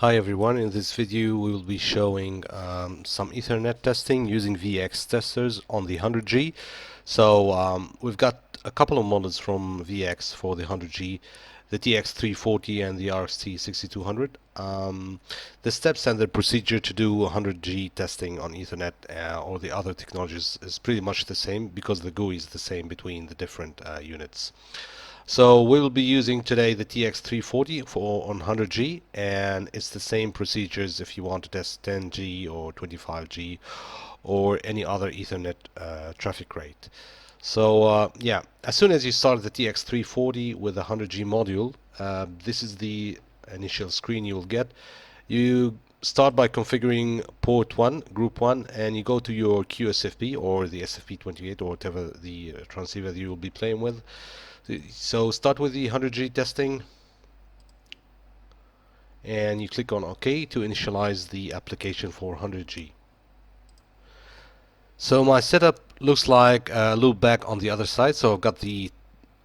Hi everyone, in this video we will be showing some Ethernet testing using VeEX testers on the 100G. We've got a couple of models from VeEX for the 100G, the TX340 and the RFC2544. The steps and the procedure to do 100G testing on Ethernet or the other technologies is pretty much the same because the GUI is the same between the different units. So we will be using today the TX340 for on 100G, and it's the same procedures if you want to test 10G or 25G or any other Ethernet traffic rate. Yeah, as soon as you start the TX340 with a 100G module, this is the initial screen you will get. You start by configuring port 1, group 1, and you go to your QSFP or the SFP28 or whatever the transceiver that you will be playing with. So start with the 100G testing and you click on OK to initialize the application for 100G. So my setup looks like a loopback on the other side. So I've got the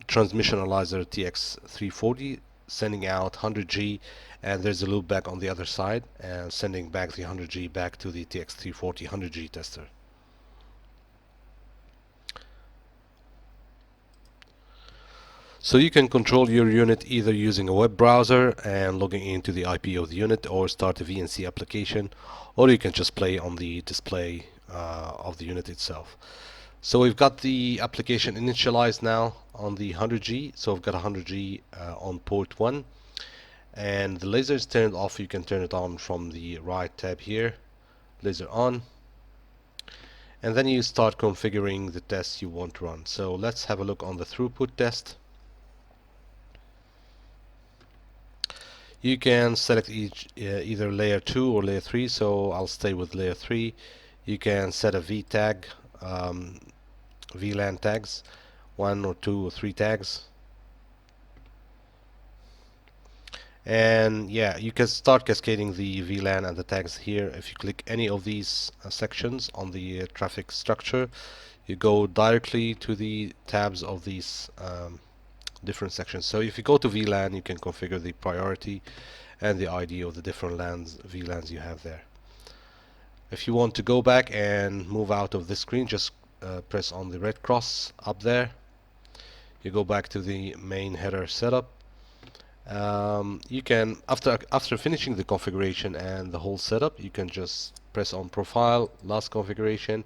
transmission analyzer TX340 sending out 100G, and there's a loopback on the other side and sending back the 100G back to the TX340 100G tester. So you can control your unit either using a web browser and logging into the IP of the unit, or start a VNC application, or you can just play on the display of the unit itself. So we've got the application initialized now on the 100G. So we've got 100G on port 1, and the laser is turned off. You can turn it on from the right tab here, laser on, and then you start configuring the tests you want to run. So let's have a look on the throughput test. You can select either layer 2 or layer 3, so I'll stay with layer 3. You can set a V tag, VLAN tags, 1 or 2 or 3 tags. And yeah, you can start cascading the VLAN and the tags here. If you click any of these sections on the traffic structure, you go directly to the tabs of these different sections. So if you go to VLAN, you can configure the priority and the ID of the different VLANs you have there. If you want to go back and move out of this screen, just press on the red cross up there. You go back to the main header setup. You can, after finishing the configuration and the whole setup, you can just press on Profile, Last Configuration,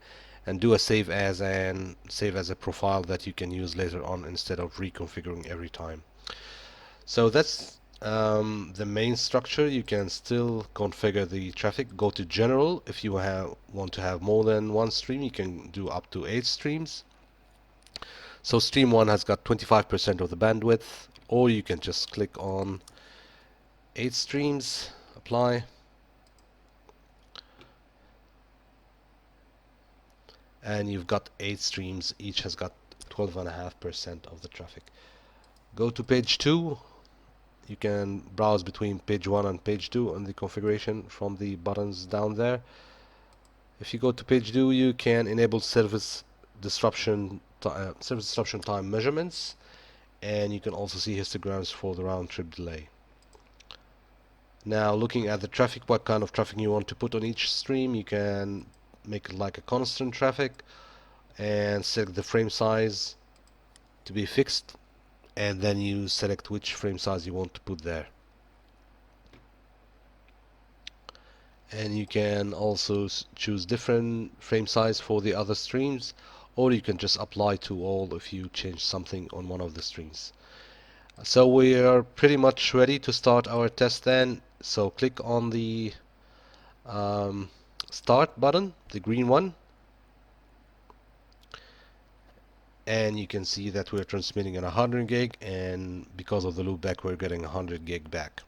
and do a save as a profile that you can use later on instead of reconfiguring every time. So that's the main structure. You can still configure the traffic. Go to General. If you want to have more than one stream, you can do up to 8 streams. So stream 1 has got 25% of the bandwidth, or you can just click on 8 streams, apply, and you've got 8 streams. Each has got 12.5% of the traffic. Go to page 2. You can browse between page 1 and page 2 on the configuration from the buttons down there. If you go to page 2, you can enable service disruption time measurements, and you can also see histograms for the round trip delay. Now looking at the traffic, what kind of traffic you want to put on each stream, you can make it like a constant traffic and select the frame size to be fixed, and then you select which frame size you want to put there. And you can also choose different frame size for the other streams, or you can just apply to all if you change something on one of the streams. So we are pretty much ready to start our test then. So click on the start button, the green one, and you can see that we're transmitting at 100 gig, and because of the loopback we're getting 100 gig back.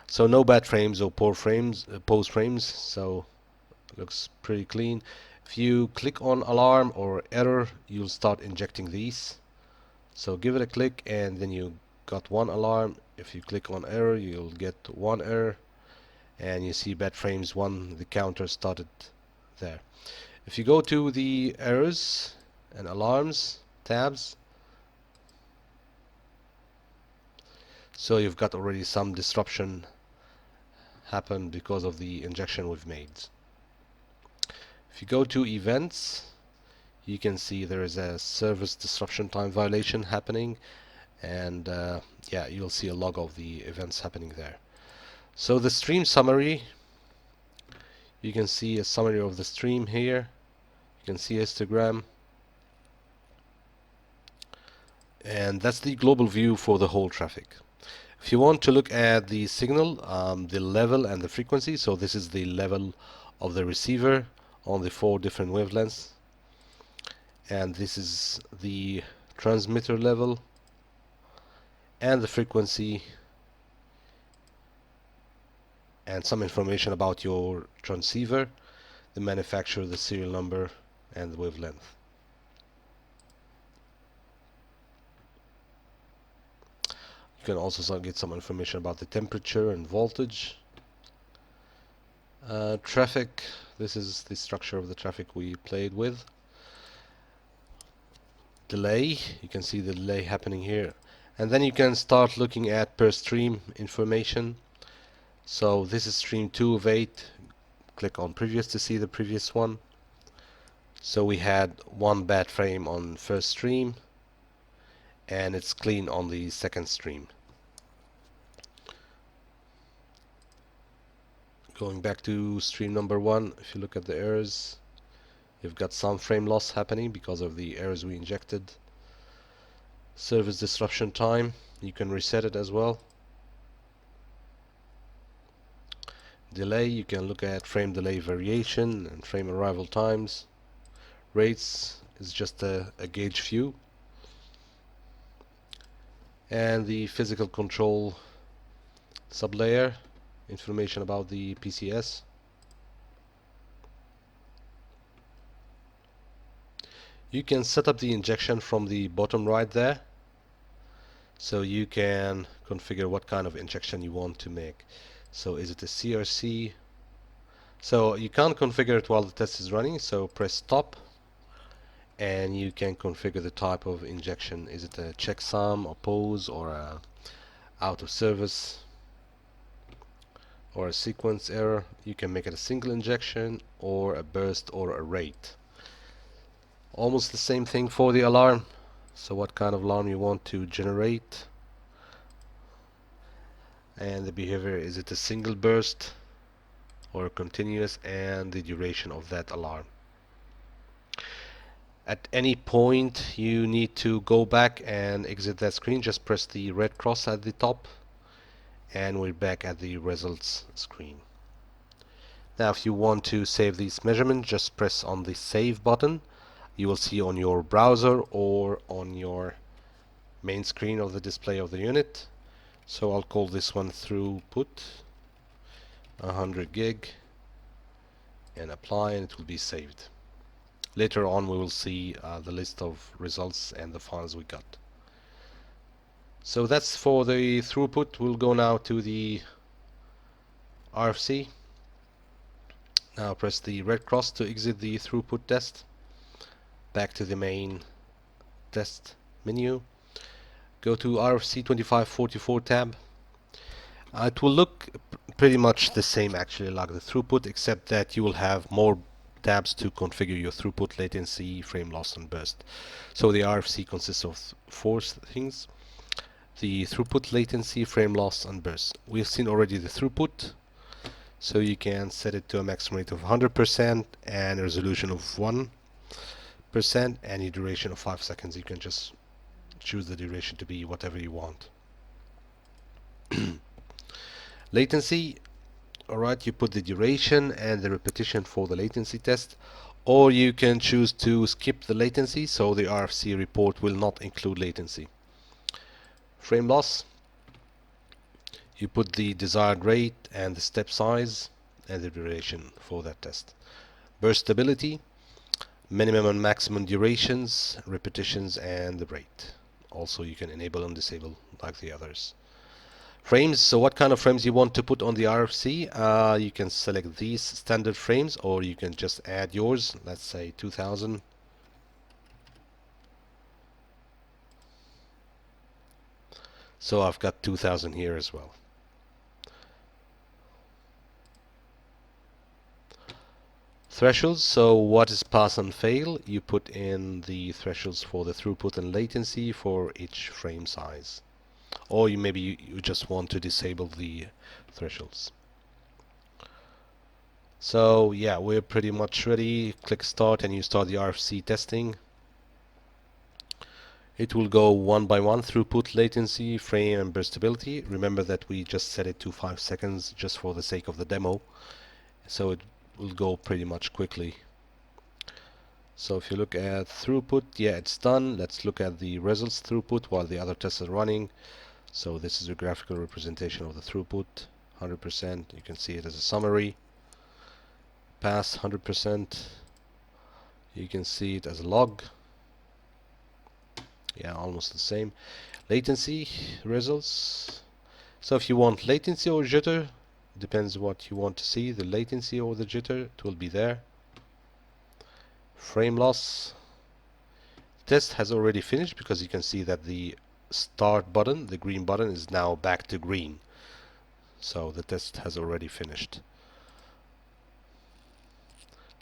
So no bad frames or poor frames, pose frames, so it looks pretty clean. If you click on alarm or error, you'll start injecting these. So give it a click and then you got one alarm. If you click on error, you'll get one error, and you see bad frames 1, the counter started there. If you go to the errors and alarms tabs, so you've got already some disruption happened because of the injection we've made. If you go to events, you can see there is a service disruption time violation happening, and yeah, you'll see a log of the events happening there. So the stream summary, you can see a summary of the stream here. You can see histogram, and that's the global view for the whole traffic. If you want to look at the signal, the level and the frequency, so this is the level of the receiver on the 4 different wavelengths, and this is the transmitter level and the frequency and some information about your transceiver, the manufacturer, the serial number, and the wavelength. You can also get some information about the temperature and voltage. Traffic, this is the structure of the traffic we played with. Delay, you can see the delay happening here. And then you can start looking at per stream information. So this is stream 2 of 8. Click on previous to see the previous one. So we had one bad frame on first stream, and it's clean on the second stream. Going back to stream number 1, if you look at the errors, you've got some frame loss happening because of the errors we injected. Service disruption time, you can reset it as well. Delay, you can look at frame delay variation and frame arrival times. Rates is just a gauge view. And the physical control sublayer, information about the PCS. You can set up the injection from the bottom right there, so you can configure what kind of injection you want to make. So is it a CRC? So you can't configure it while the test is running, so press stop and you can configure the type of injection. Is it a checksum, a pause, or a out of service, or a sequence error? You can make it a single injection or a burst or a rate. Almost the same thing for the alarm. So what kind of alarm you want to generate, and the behavior, is it a single burst or continuous, and the duration of that alarm. At any point you need to go back and exit that screen, just press the red cross at the top and we're back at the results screen. Now if you want to save these measurements, just press on the save button. You will see on your browser or on your main screen of the display of the unit. So I'll call this one throughput 100 gig and apply, and it will be saved. Later on we will see the list of results and the files we got. So that's for the throughput. We'll go now to the RFC. Now press the red cross to exit the throughput test. Back to the main test menu. Go to RFC2544 tab. It will look pretty much the same actually like the throughput, except that you will have more tabs to configure your throughput, latency, frame loss, and burst. So the RFC consists of 4 things: the throughput, latency, frame loss, and burst. We've seen already the throughput, so you can set it to a maximum rate of 100% and a resolution of 1% and a duration of 5 seconds. You can just choose the duration to be whatever you want. Latency, alright, you put the duration and the repetition for the latency test, or you can choose to skip the latency, so the RFC report will not include latency. Frame loss, you put the desired rate and the step size and the duration for that test. Burst stability, minimum and maximum durations, repetitions, and the rate. Also you can enable and disable like the others. Frames, so what kind of frames you want to put on the RFC? You can select these standard frames, or you can just add yours. Let's say 2000. So I've got 2000 here as well. Thresholds. So what is pass and fail? You put in the thresholds for the throughput and latency for each frame size. Or you just want to disable the thresholds. So yeah, we're pretty much ready. Click start and you start the RFC testing. It will go one by one: throughput, latency, frame, and burstability. Remember that we just set it to 5 seconds just for the sake of the demo, so it will go pretty much quickly. So if you look at throughput, yeah, it's done. Let's look at the results throughput while the other tests are running. So this is a graphical representation of the throughput, 100%. You can see it as a summary. Pass, 100%. You can see it as a log. Yeah, almost the same. Latency results. So if you want latency or jitter, depends what you want to see, the latency or the jitter, it will be there. Frame loss. Test has already finished because you can see that the start button, the green button, is now back to green. So the test has already finished.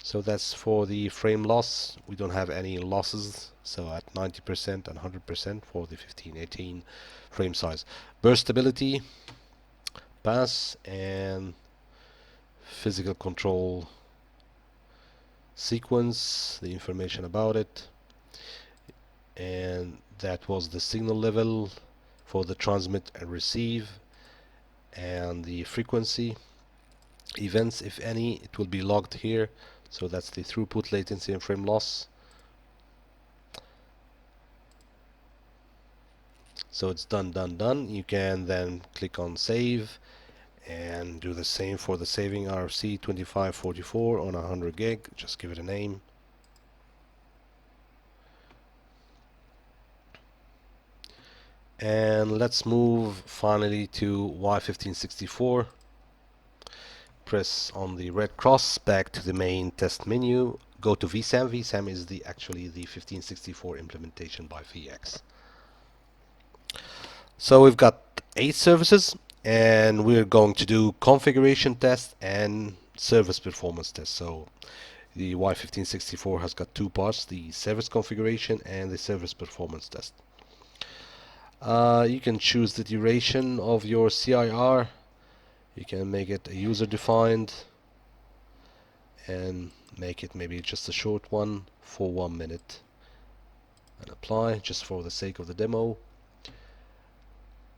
So that's for the frame loss. We don't have any losses, so at 90% and 100% for the 1518 frame size. Burstability, pass, and physical control sequence, the information about it, and that was the signal level for the transmit and receive, and the frequency events, if any, it will be logged here. So that's the throughput, latency, and frame loss. So it's done. You can then click on save and do the same for the saving RFC2544 on 100 gig. Just give it a name. And let's move finally to Y1564. Press on the red cross back to the main test menu. Go to vSAM. vSAM is actually the 1564 implementation by VeEX. So we've got 8 services, and we're going to do configuration test and service performance test. So the Y1564 has got 2 parts: the service configuration and the service performance test. You can choose the duration of your CIR. You can make it a user defined and make it maybe just a short one for 1 minute and apply just for the sake of the demo.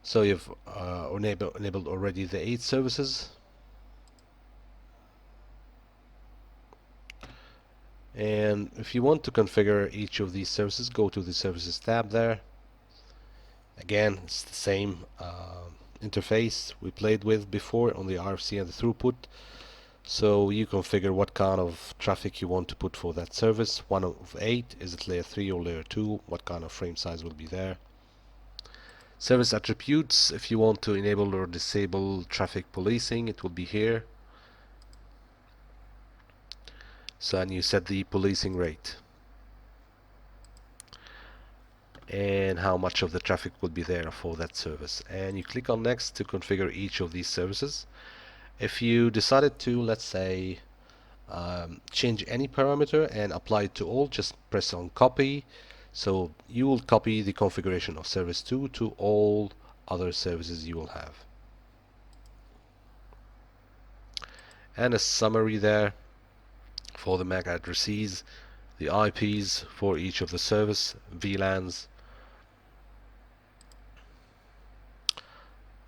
So you've enabled already the 8 services, and if you want to configure each of these services, go to the services tab there. Again, it's the same interface we played with before on the RFC and the throughput. So you configure what kind of traffic you want to put for that service. 1 of 8, is it layer 3 or layer 2? What kind of frame size will be there? Service attributes, if you want to enable or disable traffic policing, it will be here. So, and you set the policing rate and how much of the traffic will be there for that service, and you click on next to configure each of these services. If you decided to, let's say, change any parameter and apply it to all, just press on copy. So you will copy the configuration of service 2 to all other services you will have, and a summary there for the MAC addresses, the IPs for each of the service, VLANs,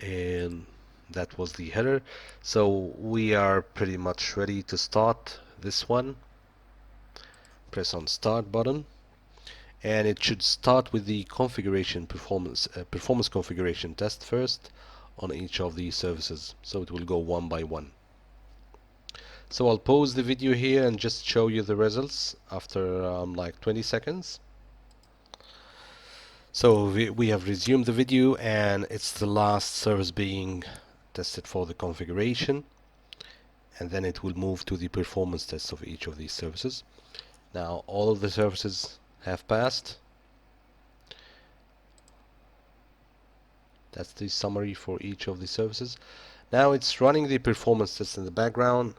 and that was the header. So we are pretty much ready to start this one. Press on start button, and it should start with the configuration performance configuration test first on each of these services. So it will go one by one. So I'll pause the video here and just show you the results after like 20 seconds. So we have resumed the video, and it's the last service being tested for the configuration, and then it will move to the performance test of each of these services. Now all of the services have passed. That's the summary for each of the services. Now it's running the performance test in the background.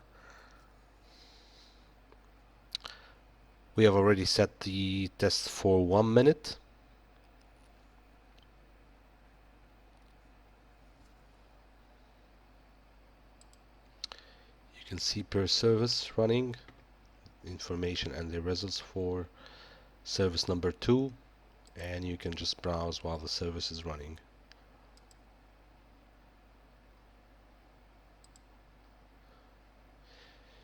We have already set the test for 1 minute. You can see per service running information and the results for service number 2, and you can just browse while the service is running.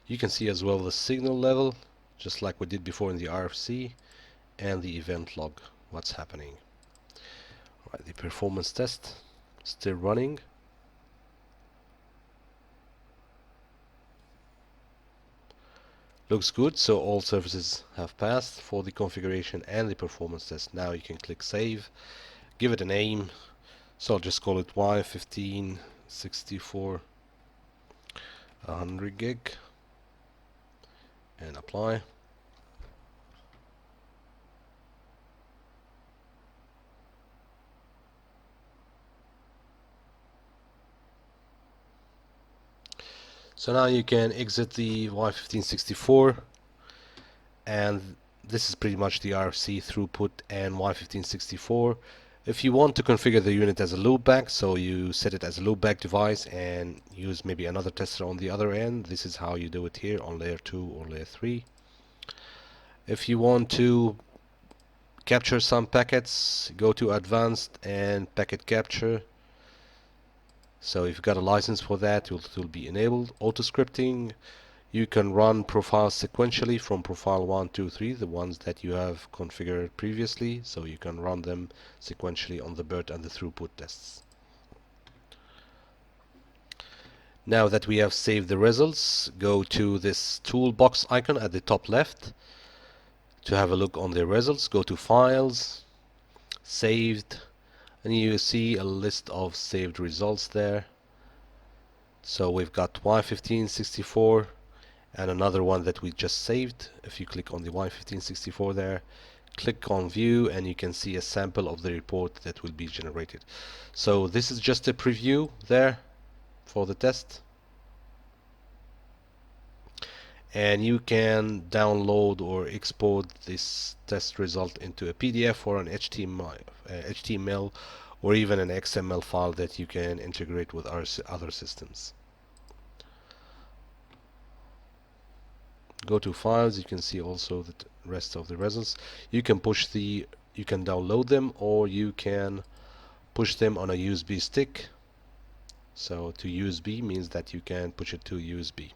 You can see as well the signal level, just like we did before in the RFC, and the event log, what's happening. Right, the performance test still running. Looks good, so all services have passed for the configuration and the performance test. Now you can click save, give it a name, so I'll just call it Y1564 100 gig and apply. So now you can exit the Y1564, and this is pretty much the RFC throughput and Y1564. If you want to configure the unit as a loopback, so you set it as a loopback device and use maybe another tester on the other end, this is how you do it here on layer 2 or layer 3. If you want to capture some packets, go to advanced and packet capture. So if you've got a license for that, it will be enabled. Auto scripting, you can run profiles sequentially from profile 1, 2, 3, the ones that you have configured previously, so you can run them sequentially on the BERT and the throughput tests. Now that we have saved the results, go to this toolbox icon at the top left to have a look on the results. Go to Files, Saved, and you see a list of saved results there. So we've got Y1564 and another one that we just saved. If you click on the Y1564 there, click on View, and you can see a sample of the report that will be generated. So this is just a preview there for the test, and you can download or export this test result into a PDF or an HTML or even an XML file that you can integrate with our other systems. Go to Files, you can see also the rest of the results. You can download them, or you can push them on a USB stick. So to USB means that you can push it to USB.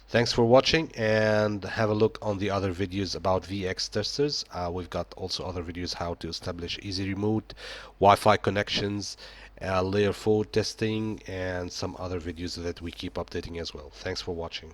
Thanks for watching, and have a look on the other videos about VeEX testers. We've got also other videos how to establish easy remote, Wi-Fi connections, layer 4 testing, and some other videos that we keep updating as well. Thanks for watching.